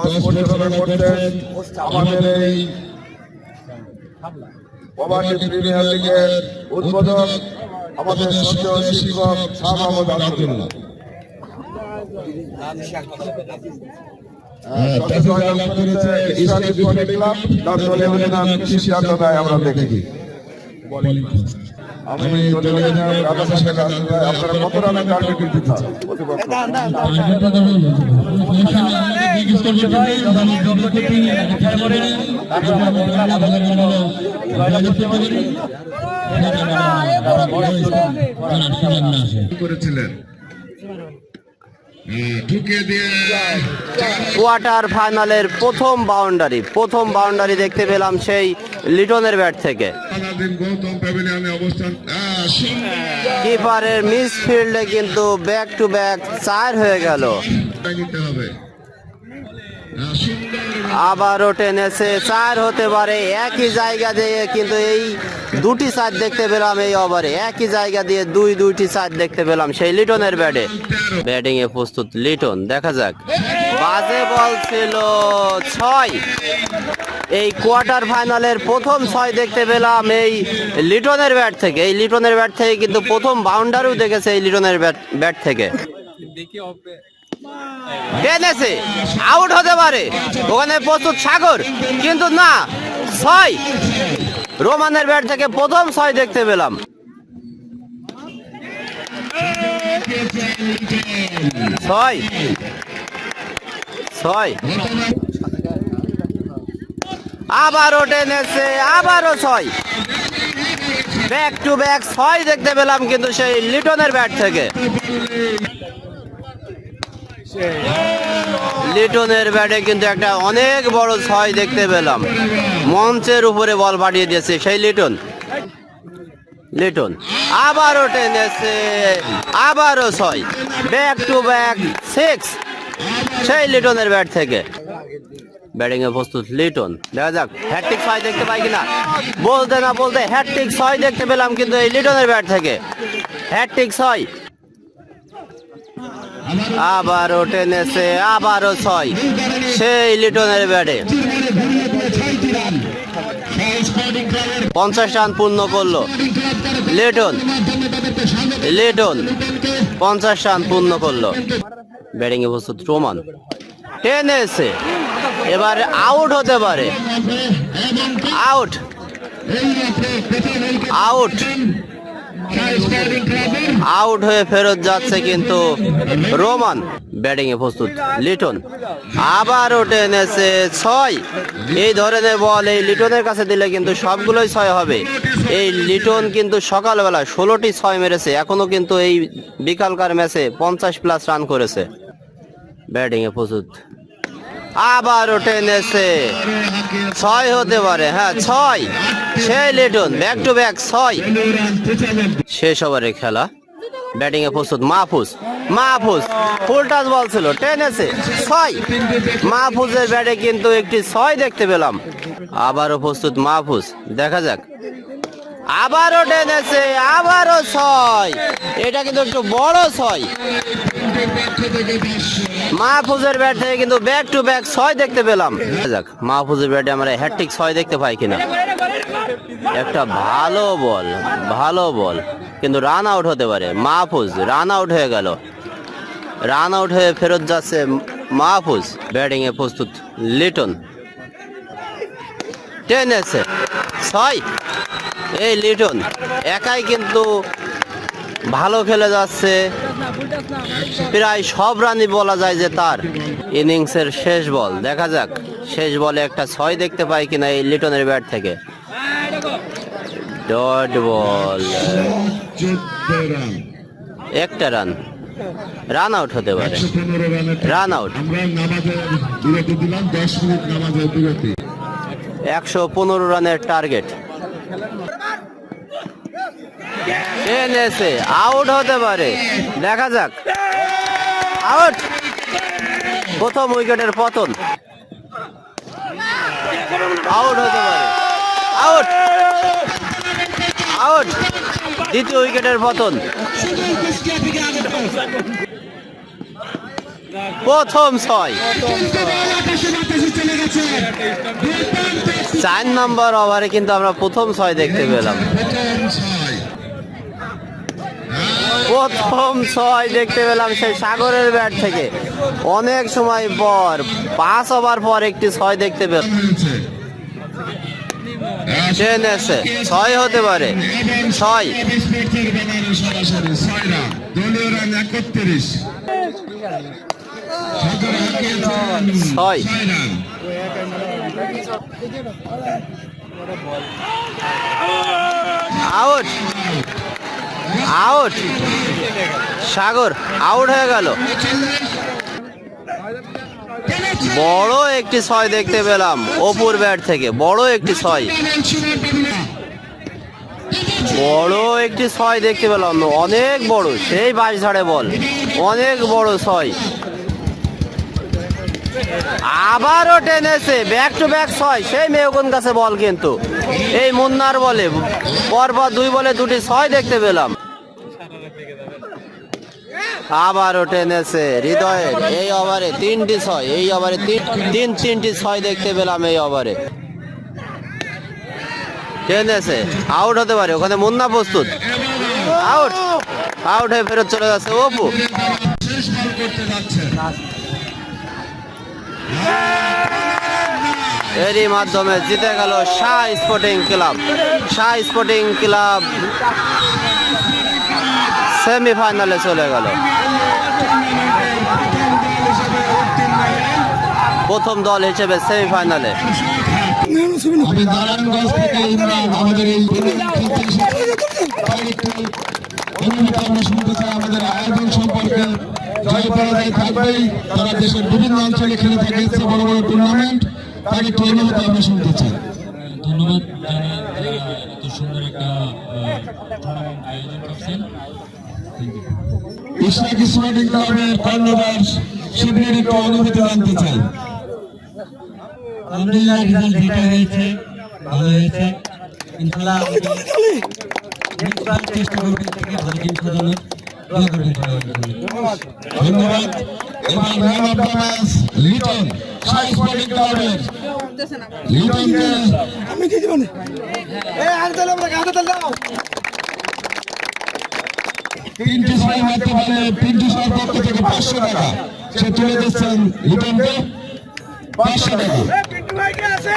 Toss পরিচালনা করছেন আমাদের এই প্রবাসী প্রিমিয়ার লিগের উদ্বোধক আমাদের সদ্য শিক্ষক শাহ মোহাম্মদ আব্দুল্লাহ। আমরা দেখি আমি আপনারা কত রানের টার্গেট দিতে চান? করেছিলেন কোয়ার্টার ফাইনালের প্রথম বাউন্ডারি দেখতে পেলাম সেই লিটনের ব্যাট থেকে। কিপারের মিস ফিল্ডে কিন্তু ব্যাক টু ব্যাক 4 হয়ে গেল। আবারও টেনেছে 4 হতে পারে। একই জায়গা দিয়ে কিন্তু এই দুটি সাইড দেখতে পেলাম এই ওভারে, একই জায়গা দিয়ে দুইটি সাইড দেখতে পেলাম সেই লিটনের ব্যাটে। ব্যাটিং এ প্রস্তুত লিটন, দেখা যাক। বাজে বল ছিল 6। এই কোয়ার্টার ফাইনালের প্রথম 6 দেখতে পেলাম এই লিটনের ব্যাট থেকে। এই লিটনের ব্যাট থেকে কিন্তু প্রথম বাউন্ডারিও দেখেছে এই লিটনের ব্যাট থেকে। টেনেছে, আউট হতে পারে। ওখানে প্রস্তুত সাগর, কিন্তু না, 6 রোমানের ব্যাট থেকে প্রথম 6 দেখতে পেলাম। ছয় আবারও টেনেছে, আবারও 6। ব্যাক টু ব্যাক 6 দেখতে পেলাম কিন্তু সেই লিটনের ব্যাট থেকে। লিটনের ব্যাটে কিন্তু একটা অনেক বড় 6 দেখতে পেলাম। মঞ্চের উপরে বল পাঠিয়ে দিয়েছে সেই লিটন। আবারও টেনেছে, আবারও 6। ব্যাক টু ব্যাক 6 সেই লিটনের ব্যাট থেকে। ব্যাটিং এ প্রস্তুত লিটন, দেখা যাক হ্যাটট্রিক 6 দেখতে পাই কিনা। বলতে না বলতে হ্যাটট্রিক 6 দেখতে পেলাম কিন্তু এই লিটনের ব্যাট থেকে। হ্যাটট্রিক 6। আবারও টেনেছে, আবারও 6 সেই লিটনের ব্যাটে। 50 রান পূর্ণ করলো লিটন। 50 রান পূর্ণ করলো। ব্যাটিং এ প্রস্তুত রোমান, টেনেছে, এবার আউট হতে পারে। আউট হয়ে ফেরত যাচ্ছে কিন্তু রোমান। ব্যাটিং এ প্রস্তুত লিটন, আবারও টেনেছে 6। এই ধরনের বল এই লিটনের কাছে দিলে কিন্তু সবগুলোই 6 হবে। এই লিটন কিন্তু সকালবেলা 16টি 6 মেরেছে, এখনো কিন্তু এই বিকালকার ম্যাচে 50+ রান করেছে। ব্যাটিং এ প্রস্তুত, আবারও টেনেছে, 6 হতে পারে। হ্যাঁ, 6 সেই লিটন। ব্যাক টু ব্যাক 6 শেষ ওভারের খেলা। ব্যাটিং এ প্রস্তুত মাহফুজ ফুল টাচ বল ছিল, টেনেছে 6। মাহফুজের ব্যাটে কিন্তু একটি 6 দেখতে পেলাম। আবারও প্রস্তুত মাহফুজ, দেখা যাক। আবারও টেনেছে, আবারও 6। এটা কিন্তু একটু বড় 6। মাহফুজের ব্যাট থেকে কিন্তু ব্যাক টু ব্যাক 6 দেখতে পেলাম। যাক, মাহফুজের ব্যাটে আমরা হ্যাটট্রিক 6 দেখতে পাই কিনা। একটা ভালো বল কিন্তু রান আউট হতে পারে। মাহফুজ রান আউট হয়ে গেল। রান আউট হয়ে ফেরত যাচ্ছে মাহফুজ। ব্যাটিং এ প্রস্তুত লিটন, টেনেছে 6। এই লিটন একাই কিন্তু ভালো খেলে যাচ্ছে। প্রায় সব রানই বলা যায় যে তার। ইনিংসের শেষ বল, দেখা যাক শেষ বলে একটা 6 দেখতে পাই কিনা এই লিটনের ব্যাট থেকে। ডট বল, একটা রান আউট হতে পারে। Run out. 115 রানের টার্গেট। এনেছে, আউট হতে পারে, দেখা যাক। আউট। প্রথম উইকেটের পতন। আউট হতে পারে। আউট। দ্বিতীয় উইকেটের পতন। প্রথম 6। 4 নম্বর ওভারে কিন্তু আমরা প্রথম 6 দেখতে পেলাম। প্রথম 6 দেখতে পেলাম সেই সাগরের ব্যাট থেকে। অনেক সময় পর 5 ওভার পর একটি 6 দেখতে পেলাম। টেনেছে 6 হতে পারে। 6 আউট আউট। সাগর আউট হয়ে গেল। বড় একটি 6 দেখতে পেলাম অপুর ব্যাট থেকে। বড় একটি 6, বড় একটি 6 দেখতে পেলাম, অনেক বড়, সেই 22 ঝাড়ে বল, অনেক বড় 6। আবারও টেনেছে ব্যাক টু ব্যাক 6, সেই মেয়কন কাছে বল কিন্তু এই মুন্নার বলে পরপর 2 বলে 2টি 6 দেখতে পেলাম। আবারও টেনেছে হৃদয়ের এই ওভারে 3টি 6, এই ওভারে 3টি 6 দেখতে পেলাম এই ওভারে। টেনেছে আউট হতে পারে, ওখানে মুন্না প্রস্তুত। আউট আউট হয়ে ফেরত চলে যাচ্ছে অপু। এরই মাধ্যমে জিতে গেল Shah sporting club. Shah sporting club সেমিফাইনালে চলে গেল। প্রথম দল হিসেবে সেমিফাইনালে। আমি নারায়ণগঞ্জ থেকে ইমরান আমাদের এই আমরা শুনতে চাই আমাদের আয়োজন সম্পর্কে। জয় পরাজয় থাকবেই, তারা দেশের বিভিন্ন অঞ্চলে খেলে থাকে বড় বড় টুর্নামেন্ট, তার একটু অনুভূতি আমরা শুনতে চাই। ধন্যবাদ জানাই এত সুন্দর একটা টুর্নামেন্ট আয়োজন করছেন। ইশরাক স্পোর্টিং ক্লাবের কর্ণধার শিবিরের একটু অনুভূতি জানতে চাই। আলহামদুলিল্লাহ, রেজাল্ট যেটা হয়েছে ভালো হয়েছে। ইনশাআল্লাহ চেষ্টা করবেন থেকে ভালো টিম সাজানোর, দোয়া করবেন সবাই। ধন্যবাদ। এবার man of the match Liton, Shah sporting ক্লাবের লিটনকে আমি দিয়ে দিব না। এই আর তাহলে আমরা গাতে তাল দাও। 3টি 6 মারতে পারলে 3টি 6 পক্ষ থেকে 500 টাকা সে তুলে দিচ্ছেন লিটনকে 500 টাকা। পিন্টু ভাই কে আছে?